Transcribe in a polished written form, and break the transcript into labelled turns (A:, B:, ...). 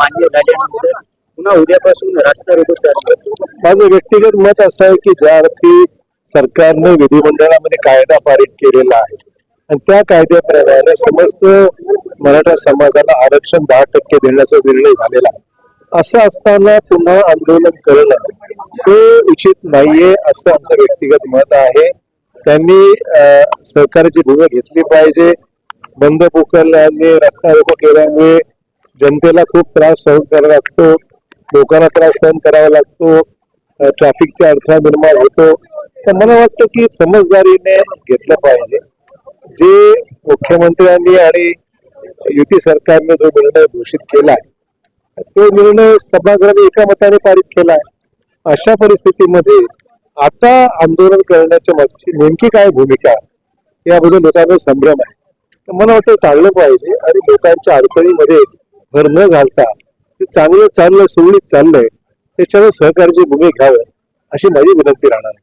A: मान्य झाल्यानंतर पुन्हा उद्यापासून रस्ता रोको करतो.
B: माझं व्यक्तिगत मत असं आहे की ज्या अर्थी सरकारने विधिमंडळामध्ये कायदा पारित केलेला आहे आणि त्या कायद्याप्रमाणे समस्त मराठा समाजाला आरक्षण 10% देण्याचा निर्णय झालेला आहे, असं असताना पुन्हा आंदोलन करणं हे उचित नाहीये असं आमचं व्यक्तिगत मत आहे. त्यांनी सहकार्याची भूमिका घेतली पाहिजे. बंद पुकारल्याने रस्ता रोको केल्यामुळे जनतेला खूप त्रास सहन करावा लागतो, लोकांना त्रास सहन करावा लागतो, ट्रॅफिकचा अडथळा निर्माण होतो. तर मला वाटतं की समजदारीने घेतलं पाहिजे. जे मुख्यमंत्र्यांनी आणि युती सरकारने जो निर्णय घोषित केलाय तो निर्णय सभागृहाने एका मताने पारित केलाय. अशा परिस्थितीमध्ये आता आंदोलन करण्याच्या मागची नेमकी काय भूमिका याबद्दल लोकांना संभ्रम आहे. तर मला वाटतं टाळलं पाहिजे आणि लोकांच्या अडचणीमध्ये भर न घालता ते चांगलं चाललंय, सुरळीत चाललंय त्याच्यावर सहकार्याची भूमिका घ्यावं अशी माझी विनंती राहणार आहे.